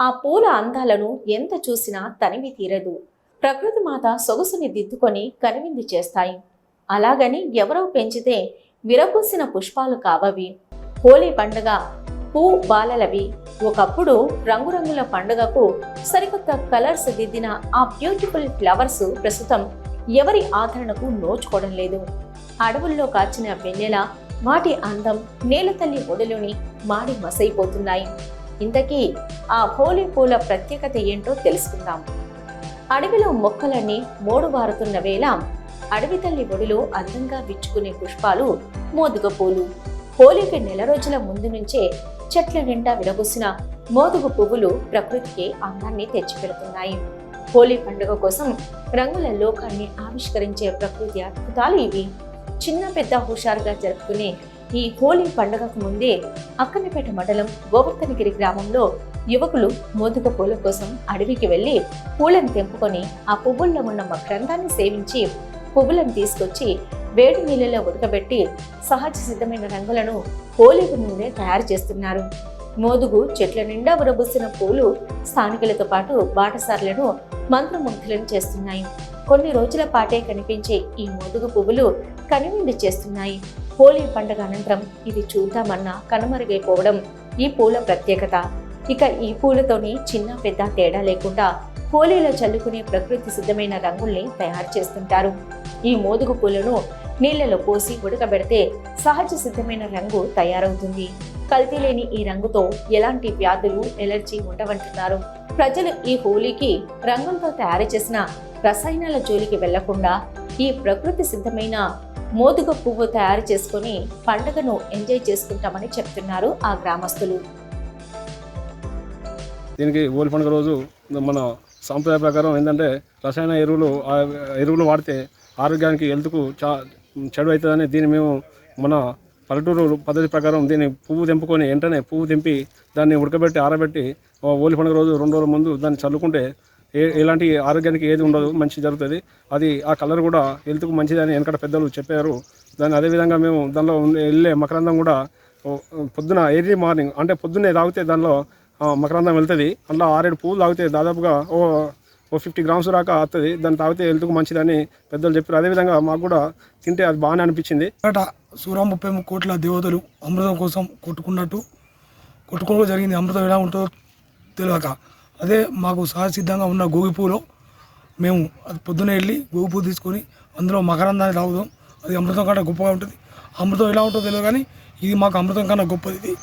ఆ పూల అందాలను ఎంత చూసినా తనివి తీరదు. ప్రకృతి మాత సొగసుని దిద్దుకొని కనువిందు చేస్తాయి. అలాగని ఎవరో పెంచితే విరబూసిన పుష్పాలు కావవి. హోలీ పండుగ పూ బాలలవి. ఒకప్పుడు రంగురంగుల పండుగకు సరికొత్త కలర్స్ దిద్దిన ఆ బ్యూటిఫుల్ ఫ్లవర్స్ ప్రస్తుతం ఎవరి ఆదరణకు నోచుకోవడం లేదు. అడవుల్లో కాచిన వెన్నెల, వాటి అందం నేలతల్లి ఒడిలోని మాడి మసైపోతున్నాయి. ఇంతకీ ఆ హోలీ పూల ప్రత్యేకత ఏంటో తెలుసుకుందాం. అడవిలో మొక్కలన్నీ మోడుబారుతున్న వేళ అడవి తల్లి ఒడిలో అందంగా విచ్చుకునే పుష్పాలు మోదుగ పూలు. హోలీకి నెల రోజుల ముందు నుంచే చెట్ల నిండా విరబూసిన మోదుగ పువ్వులు ప్రకృతికి అందాన్ని తెచ్చిపెడుతున్నాయి. హోలీ పండుగ కోసం రంగుల లోకాన్ని ఆవిష్కరించే ప్రకృతి అద్భుతాలు ఇవి. చిన్న పెద్ద హుషారుగా జరుపుకునే ఈ హోలీ పండుగకు ముందే అక్కన్నపేట మండలం గోవర్ధనగిరి గ్రామంలో యువకులు మోదుగ పూల కోసం అడవికి వెళ్లి పూలను తెంపుకొని ఆ పువ్వుల్లో ఉన్న మకరందాన్ని సేవించి పువ్వులను తీసుకొచ్చి వేడి నీళ్ళలో ఉడకబెట్టి సహజ సిద్ధమైన రంగులను హోలీకి ముందే తయారు చేస్తున్నారు. మోదుగు చెట్ల నిండా ఉరబూసిన పూలు స్థానికులతో పాటు బాటసార్లను మంత్రముగ్ధులను చేస్తున్నాయి. కొన్ని రోజుల పాటే కనిపించే ఈ మోదుగు పువ్వులు కనువిందు చేస్తున్నాయి. హోలీ పండుగ అనంతరం ఇది చూద్దామన్నా కనుమరుగైపోవడం ఈ పూల ప్రత్యేకత. ఇక ఈ పూలతోని చిన్న పెద్ద తేడా లేకుండా హోలీలో చల్లుకునే ప్రకృతి సిద్ధమైన రంగుల్ని తయారు చేస్తుంటారు. ఈ మోదుగు పూలను నీళ్లలో పోసి ఉడకబెడితే సహజ సిద్ధమైన రంగు తయారవుతుంది. కల్తీ లేని ఈ రంగుతో ఎలాంటి వ్యాధులు, ఎలర్జీ ఉండవంటున్నారు. ప్రజలు ఈ హోలీకి రంగులతో తయారు చేసిన రసాయనాల జోలికి వెళ్లకుండా ఈ ప్రకృతి సిద్ధమైన మోదుగ పువ్వు తయారు చేసుకుని పండుగను ఎంజాయ్ చేసుకుంటామని చెప్తున్నారు ఆ గ్రామస్తులు. దీనికి హోలీ పండుగ రోజు మన సాంప్రదాయ ప్రకారం ఏంటంటే రసాయన ఎరువులు వాడితే ఆరోగ్యానికి హెల్త్కు చెడు అవుతుందని దీన్ని మేము మన పల్లెటూరు పద్ధతి ప్రకారం దీన్ని పువ్వు తెంపుకొని వెంటనే పువ్వు తెంపి దాన్ని ఉడకబెట్టి ఆరబెట్టి హోలీ పండుగ రోజు 2 రోజుల ముందు దాన్ని చల్లుకుంటే ఎలాంటి ఆరోగ్యానికి ఏది ఉండదు, మంచి జరుగుతుంది. అది ఆ కలర్ కూడా హెల్త్కు మంచిదని వెనకట పెద్దలు చెప్పారు. దాన్ని అదేవిధంగా మేము దానిలో వెళ్ళే మకరందం కూడా పొద్దున ఎర్లీ మార్నింగ్ అంటే పొద్దున్నే తాగితే దానిలో మకరందం వెళ్తుంది. అందులో 6-7 పువ్వులు తాగితే దాదాపుగా ఓ 50 గ్రామ్స్ దాకా వస్తుంది. దాన్ని తాగితే హెల్త్కు మంచిదని పెద్దలు చెప్పారు. అదేవిధంగా మాకు కూడా తింటే అది బాగానే అనిపించింది. సూరా 33 కోట్ల దేవతలు అమృతం కోసం కొట్టుకోవడం జరిగింది. అమృతం ఎలా ఉంటుందో తెలియక అదే మాకు సహజసిద్ధంగా ఉన్న గోగి పూలో మేము అది పొద్దునే వెళ్ళి గోగి పువ్వు తీసుకొని అందులో మకరందాన్ని తాగుదాం. అది అమృతం కన్నా గొప్పగా ఉంటుంది. అమృతం ఎలా ఉంటుందో తెలియదు కానీ ఇది మాకు అమృతం కన్నా గొప్పది.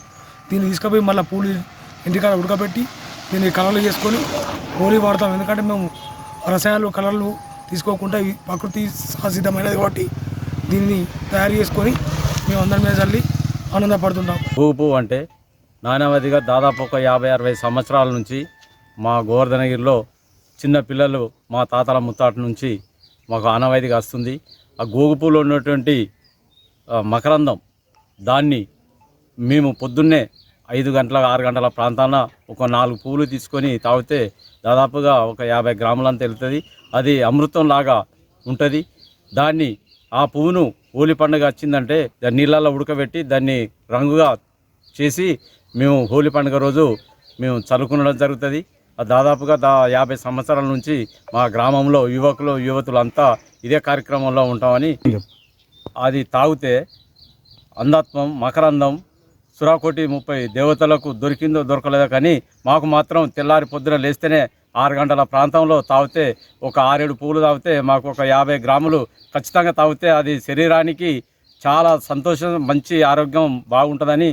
దీన్ని తీసుకుపోయి మళ్ళీ పూలు ఇంటికాడ ఉడకబెట్టి దీన్ని కలర్లు చేసుకొని హోలీ వాడతాం. ఎందుకంటే మేము రసాయనాలు కలర్లు తీసుకోకుండా ఇవి ప్రకృతి సహసిద్ధమైనది కాబట్టి దీన్ని తయారు చేసుకొని మేము అందరి మీద చల్లి ఆనందపడుతుంటాం. గోగు పువ్వు అంటే నానావధిగా దాదాపు ఒక 50-60 సంవత్సరాల నుంచి మా గోవర్ధనగిరిలో చిన్న పిల్లలు మా తాతల ముత్తాట నుంచి మాకు ఆనవాయితీగా వస్తుంది. ఆ గోగు పువ్వులో ఉన్నటువంటి మకరందం దాన్ని మేము పొద్దున్నే 5 గంటల 6 గంటల ప్రాంతాన ఒక 4 పువ్వులు తీసుకొని తాగితే దాదాపుగా ఒక 50 గ్రాములంతా వెళ్తుంది. అది అమృతం లాగా ఉంటుంది. దాన్ని ఆ పువ్వును హోలీ పండుగ వచ్చిందంటే దాన్ని నీళ్ళల్లో ఉడకబెట్టి దాన్ని రంగుగా చేసి మేము హోలీ పండుగ రోజు మేము చల్లుకునడం జరుగుతుంది. దాదాపుగా 50 సంవత్సరాల నుంచి మా గ్రామంలో యువతులు అంతా ఇదే కార్యక్రమంలో ఉంటామని. అది తాగితే అంధత్వం, మకరందం, సురాకోటి 30 దేవతలకు దొరికిందో దొరకలేదో కానీ మాకు మాత్రం తెల్లారి పొద్దున లేస్తేనే 6 గంటల ప్రాంతంలో తాగితే ఒక 6-7 పువ్వులు తాగితే మాకు ఒక 50 గ్రాములు ఖచ్చితంగా తాగితే అది శరీరానికి చాలా సంతోషం, మంచి ఆరోగ్యం బాగుంటుందని